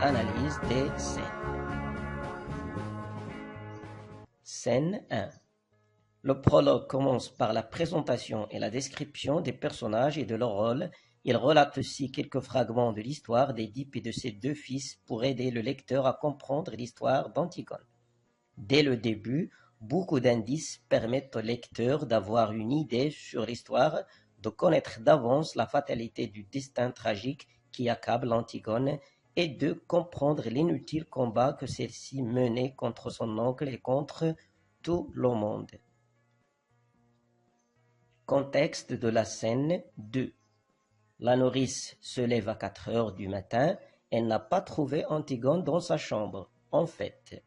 Analyse des scènes. Scène 1. Le prologue commence par la présentation et la description des personnages et de leur rôle. Il relate aussi quelques fragments de l'histoire d'Édipe et de ses deux fils pour aider le lecteur à comprendre l'histoire d'Antigone. Dès le début, beaucoup d'indices permettent au lecteur d'avoir une idée sur l'histoire, de connaître d'avance la fatalité du destin tragique qui accable Antigone et de comprendre l'inutile combat que celle-ci menait contre son oncle et contre tout le monde. Contexte de la scène 2. La nourrice se lève à 4 heures du matin. Elle n'a pas trouvé Antigone dans sa chambre. En fait,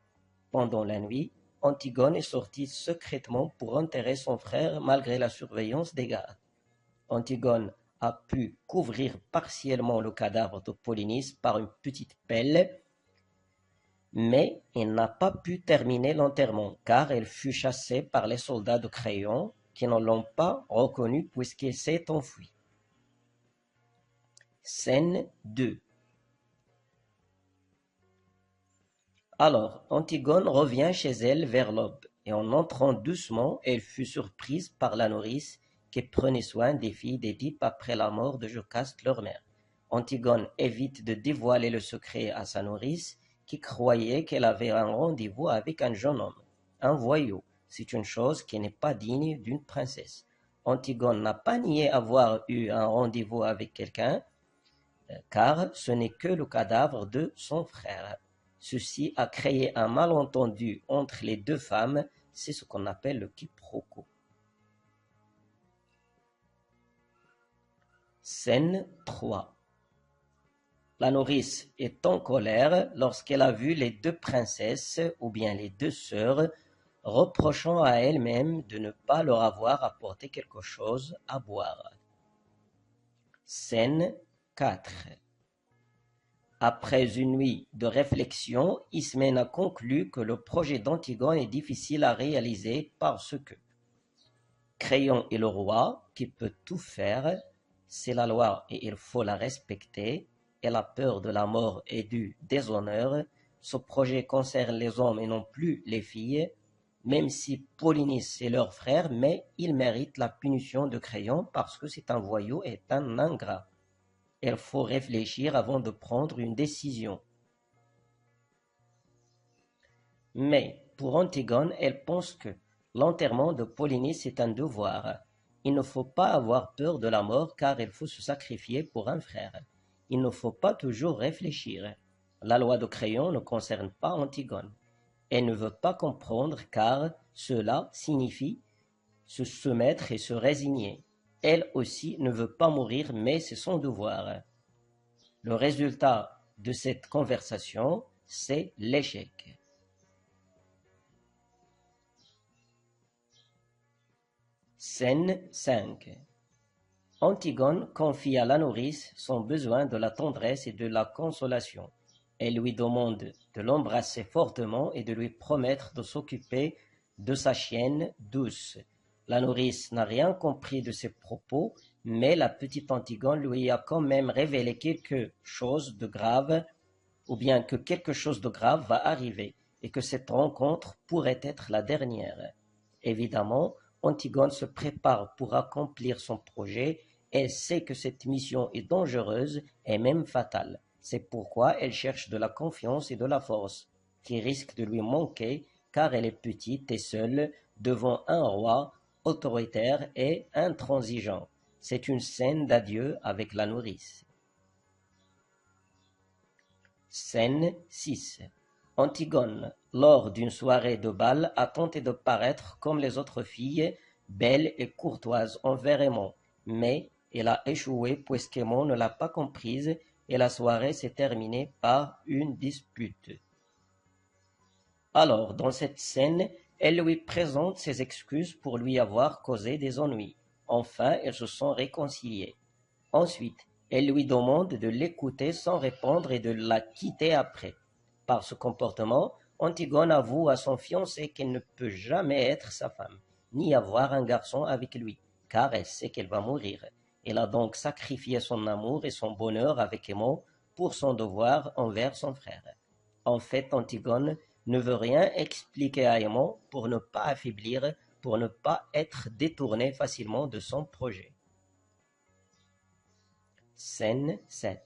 pendant la nuit, Antigone est sortie secrètement pour enterrer son frère malgré la surveillance des gardes. Antigone a pu couvrir partiellement le cadavre de Polynice par une petite pelle, mais elle n'a pas pu terminer l'enterrement car elle fut chassée par les soldats de Créon qui ne l'ont pas reconnue puisqu'elle s'est enfuie. Scène 2. Alors, Antigone revient chez elle vers l'aube, et en entrant doucement, elle fut surprise par la nourrice qui prenait soin des filles d'Édipe après la mort de Jocaste, leur mère. Antigone évite de dévoiler le secret à sa nourrice, qui croyait qu'elle avait un rendez-vous avec un jeune homme, un voyou. C'est une chose qui n'est pas digne d'une princesse. Antigone n'a pas nié avoir eu un rendez-vous avec quelqu'un, car ce n'est que le cadavre de son frère. Ceci a créé un malentendu entre les deux femmes, c'est ce qu'on appelle le quiproquo. Scène 3. La nourrice est en colère lorsqu'elle a vu les deux princesses, ou bien les deux sœurs, reprochant à elle-même de ne pas leur avoir apporté quelque chose à boire. Scène 4. Après une nuit de réflexion, Ismène a conclu que le projet d'Antigone est difficile à réaliser parce que Créon est le roi qui peut tout faire, c'est la loi et il faut la respecter, elle a peur de la mort et du déshonneur, ce projet concerne les hommes et non plus les filles, même si Polynice est leur frère, mais il mérite la punition de Créon parce que c'est un voyou et un ingrat. Il faut réfléchir avant de prendre une décision. Mais pour Antigone, elle pense que l'enterrement de Polynice est un devoir. Il ne faut pas avoir peur de la mort car il faut se sacrifier pour un frère. Il ne faut pas toujours réfléchir. La loi de Créon ne concerne pas Antigone. Elle ne veut pas comprendre car cela signifie se soumettre et se résigner. Elle aussi ne veut pas mourir, mais c'est son devoir. Le résultat de cette conversation, c'est l'échec. Scène 5. Antigone confie à la nourrice son besoin de la tendresse et de la consolation. Elle lui demande de l'embrasser fortement et de lui promettre de s'occuper de sa chienne douce. La nourrice n'a rien compris de ces propos, mais la petite Antigone lui a quand même révélé quelque chose de grave, ou bien que quelque chose de grave va arriver, et que cette rencontre pourrait être la dernière. Évidemment, Antigone se prépare pour accomplir son projet. Elle sait que cette mission est dangereuse et même fatale. C'est pourquoi elle cherche de la confiance et de la force, qui risquent de lui manquer car elle est petite et seule devant un roi autoritaire et intransigeant. C'est une scène d'adieu avec la nourrice. Scène 6. Antigone, lors d'une soirée de bal, a tenté de paraître comme les autres filles, belle et courtoise envers Aimon, mais elle a échoué puisqu'Aimon ne l'a pas comprise et la soirée s'est terminée par une dispute. Alors, dans cette scène, elle lui présente ses excuses pour lui avoir causé des ennuis. Enfin, elles se sont réconciliées. Ensuite, elle lui demande de l'écouter sans répondre et de la quitter après. Par ce comportement, Antigone avoue à son fiancé qu'elle ne peut jamais être sa femme, ni avoir un garçon avec lui, car elle sait qu'elle va mourir. Elle a donc sacrifié son amour et son bonheur avec Aimon pour son devoir envers son frère. En fait, Antigone ne veut rien expliquer à Aémon pour ne pas affaiblir, pour ne pas être détourné facilement de son projet. Scène 7.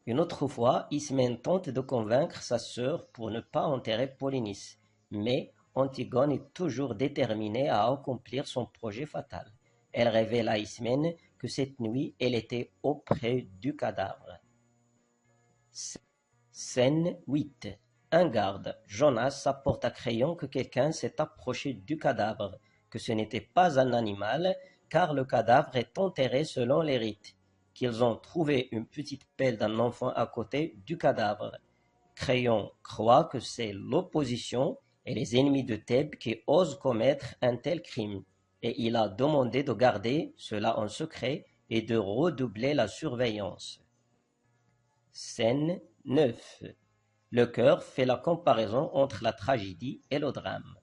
Une autre fois, Ismène tente de convaincre sa sœur pour ne pas enterrer Polynice, mais Antigone est toujours déterminée à accomplir son projet fatal. Elle révèle à Ismène que cette nuit, elle était auprès du cadavre. Scène 8. Un garde, Jonas, apporte à Créon que quelqu'un s'est approché du cadavre, que ce n'était pas un animal, car le cadavre est enterré selon les rites, qu'ils ont trouvé une petite pelle d'un enfant à côté du cadavre. Créon croit que c'est l'opposition et les ennemis de Thèbes qui osent commettre un tel crime, et il a demandé de garder cela en secret et de redoubler la surveillance. Scène 9. Le chœur fait la comparaison entre la tragédie et le drame.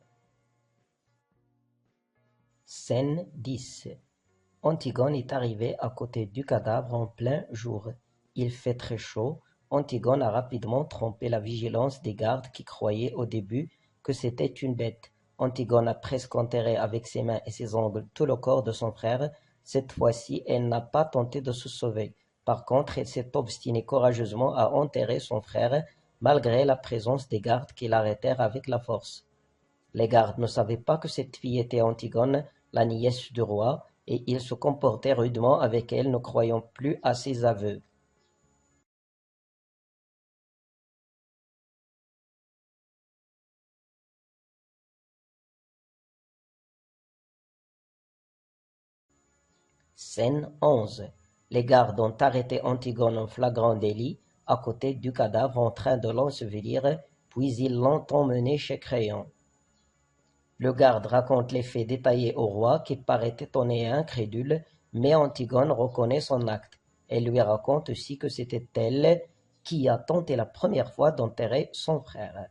Scène 10. Antigone est arrivée à côté du cadavre en plein jour. Il fait très chaud. Antigone a rapidement trompé la vigilance des gardes qui croyaient au début que c'était une bête. Antigone a presque enterré avec ses mains et ses ongles tout le corps de son frère. Cette fois-ci, elle n'a pas tenté de se sauver. Par contre, elle s'est obstinée courageusement à enterrer son frère, malgré la présence des gardes qui l'arrêtèrent avec la force. Les gardes ne savaient pas que cette fille était Antigone, la nièce du roi, et ils se comportaient rudement avec elle, ne croyant plus à ses aveux. Scène 11. Les gardes ont arrêté Antigone en flagrant délit, à côté du cadavre en train de l'ensevelir, puis ils l'ont emmené chez Créon. Le garde raconte les faits détaillés au roi, qui paraît étonné et incrédule, mais Antigone reconnaît son acte. Elle lui raconte aussi que c'était elle qui a tenté la première fois d'enterrer son frère.